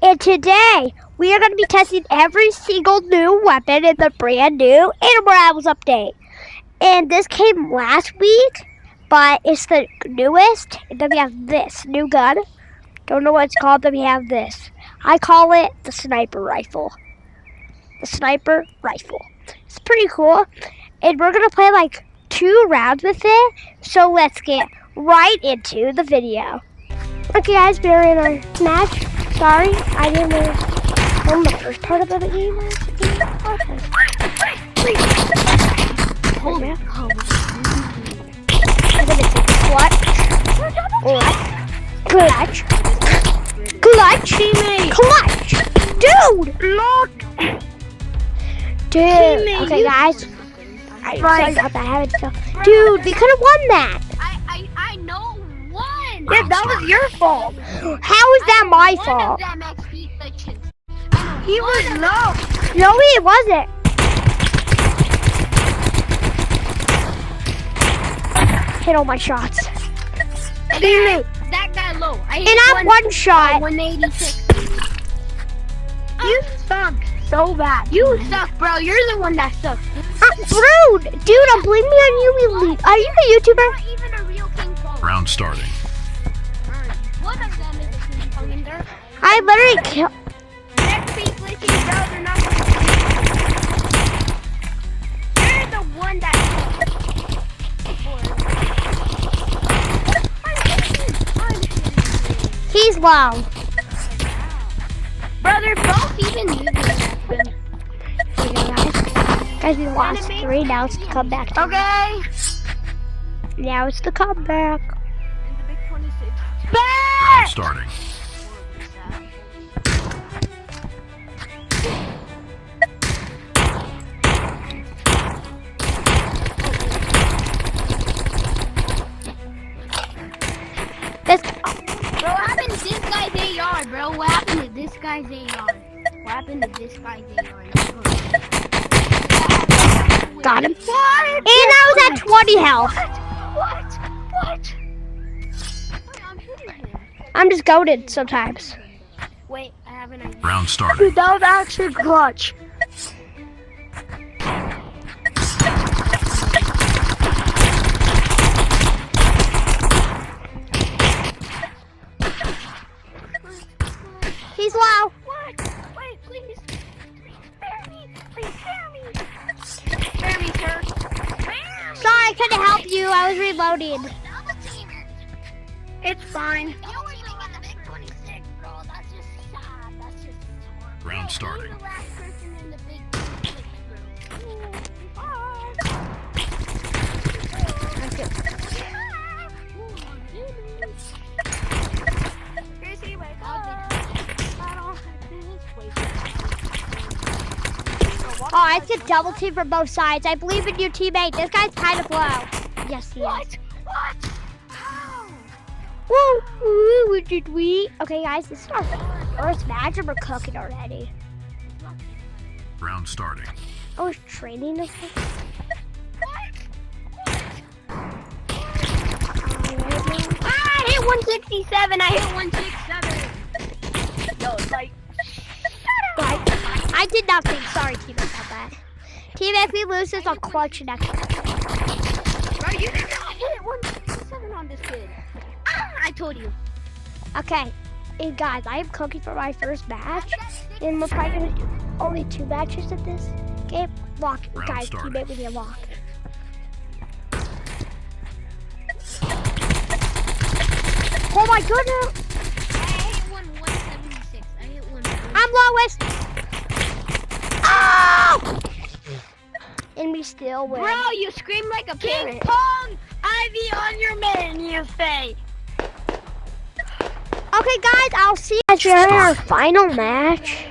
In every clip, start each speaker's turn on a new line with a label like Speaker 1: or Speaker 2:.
Speaker 1: And today, we are going to be testing every single new weapon in the brand new Animal Rivals update. And this came last week, but it's the newest. And then we have this new gun. Don't know what it's called, then we have this. I call it the sniper rifle. The sniper rifle. It's pretty cool. And we're going to play like 2 rounds with it. So let's get right into the video. Okay guys, we're in our match. Sorry, I didn't film the first part of the game. Hold it. I'm gonna take the clutch. Clutch! Dude! Look! Dude!
Speaker 2: Teammate,
Speaker 1: Okay guys. Sorry about that, I haven't filmed. Dude, we could have won that!
Speaker 2: I know one!
Speaker 3: Yeah, that was your fault.
Speaker 1: How is that my fault?
Speaker 3: He was low.
Speaker 1: No, he wasn't. Hit all my shots.
Speaker 2: That guy low.
Speaker 1: And I'm one shot.
Speaker 2: 186.
Speaker 3: You suck so bad.
Speaker 2: You suck, bro. You're the one that sucks.
Speaker 1: Rude. Dude, I'm blaming on you, Elite. Are you a YouTuber?
Speaker 2: Not even a real king phone.
Speaker 4: Round starting.
Speaker 2: One of them is a king phone in there.
Speaker 1: I literally killed.
Speaker 2: Next week, glitching, bro. They're not gonna You're the one that
Speaker 1: He's low.
Speaker 2: Brother, both even using that.
Speaker 1: Guys, we lost 3. Now it's the comeback.
Speaker 3: Okay.
Speaker 1: Now it's the comeback.
Speaker 2: In the big 26.
Speaker 4: Round starting.
Speaker 2: Bro, what happened to this guy's AR, bro? What happened to this guy's AR? What happened to this guy's AR?
Speaker 1: Got him.
Speaker 3: What?
Speaker 1: And I was at 20 health.
Speaker 3: What?
Speaker 2: I'm shooting him.
Speaker 1: I'm just goated sometimes.
Speaker 2: Wait, I have an idea.
Speaker 4: Round starting.
Speaker 3: Dude, that was actually clutch.
Speaker 1: He's low.
Speaker 2: What? Wait, please. Spare me. Please spare me. Spare me, sir.
Speaker 1: Sorry, I couldn't help you. I was reloading.
Speaker 3: It's fine.
Speaker 2: You were even in the big 26, bro. That's just sad. That's just horrible.
Speaker 4: Round starting.
Speaker 2: You're the last person in the big 26, bro.
Speaker 3: Gracie, wake
Speaker 1: Oh, I get double team from both sides. I believe in you, teammate. This guy's kind of low. Yes, he is.
Speaker 3: What? How?
Speaker 1: Woo, did we? Okay, guys, this is our first match and we're cooking already.
Speaker 4: Round starting.
Speaker 1: I was training this one.
Speaker 2: I hit 167. I hit 167.
Speaker 3: Yo, it's like,
Speaker 1: I did nothing. Sorry, teammate, about that. Teammate, if we lose this, I'll clutch next time.
Speaker 2: Bro, you did not hit 167 on this kid. I told you.
Speaker 1: Okay, and guys, I am cooking for my first match, and we're probably gonna do only 2 matches at this game. Lock,
Speaker 4: Round
Speaker 1: guys,
Speaker 4: started.
Speaker 1: teammate, we need a lock. Oh my goodness!
Speaker 2: I hit 176. I hit 1.
Speaker 1: I'm lowest! Oh! And we still win.
Speaker 2: Bro, you scream like a
Speaker 3: King
Speaker 2: parrot.
Speaker 3: Kong, Ivy on your menu, say.
Speaker 1: Okay, guys, I'll see you guys in our final match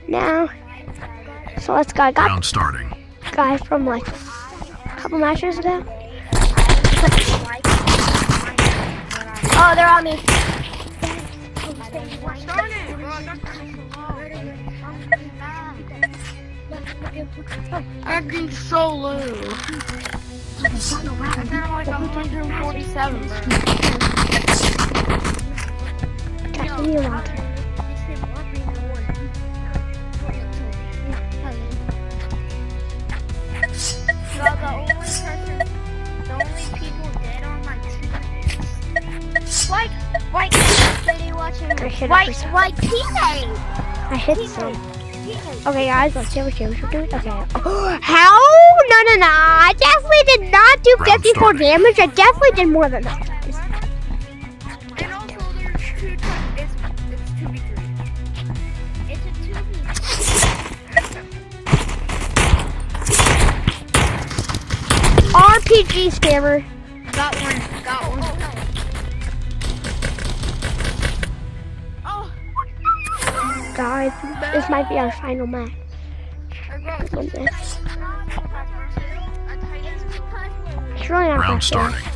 Speaker 1: now. So let's go. I got
Speaker 4: Round starting.
Speaker 1: the guy from like a couple matches ago.
Speaker 3: Oh, they're on me. Acting so low. I'm like 147, bro.
Speaker 1: me a water.
Speaker 3: The only people dead on my team. White teammate.
Speaker 1: I hit some. Okay, guys, let's see what James will do. Okay. How? No. I definitely did not do
Speaker 4: Round
Speaker 1: 54
Speaker 4: starting.
Speaker 1: damage. I definitely did more than that.
Speaker 3: And also there's two times. It's 2v3. It's a 2v3.
Speaker 1: RPG scammer.
Speaker 3: Got one.
Speaker 1: Guys, this might be our final match. On this. It's really not
Speaker 4: Round
Speaker 1: that
Speaker 4: starting.
Speaker 1: bad.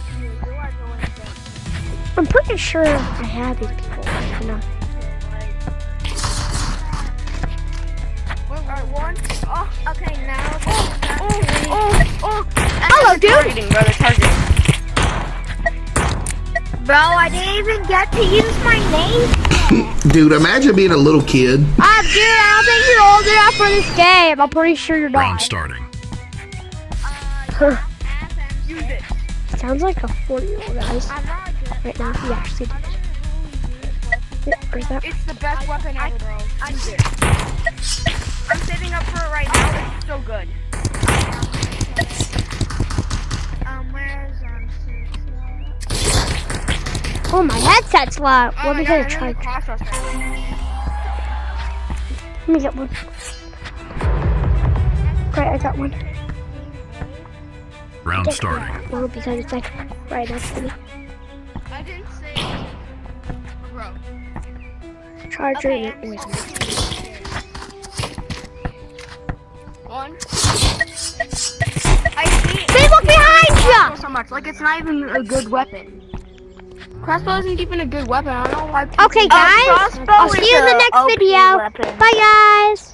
Speaker 1: I'm pretty sure I have these people. You know.
Speaker 3: Alright, one. Oh, okay, now.
Speaker 1: Hello, dude.
Speaker 3: Targeting, brother, targeting. Bro, I didn't even get to use my name.
Speaker 5: Dude, imagine being a little kid.
Speaker 1: Dude, I don't think you're old enough for this game. I'm pretty sure you're
Speaker 4: Round
Speaker 1: not.
Speaker 4: starting.
Speaker 3: Use it.
Speaker 1: Sounds like a 40-year-old, guys. Right now, he actually did. Or is that?
Speaker 3: It's the best weapon ever, bro. Use it. I'm saving up for it right now. It's so good. Where's
Speaker 1: Oh, my headset's low. Let me get a charge. Let me get one. Great, I got one.
Speaker 4: Round starting.
Speaker 1: Well, because it's like right next to me.
Speaker 3: I didn't say, bro.
Speaker 1: Charger.
Speaker 3: One. I see.
Speaker 1: They look behind you!
Speaker 3: So much. Like it's not even a good weapon. Crossbow isn't even a good weapon. I don't know why. People
Speaker 1: Okay, guys. I'll see you in the next video. Bye, guys.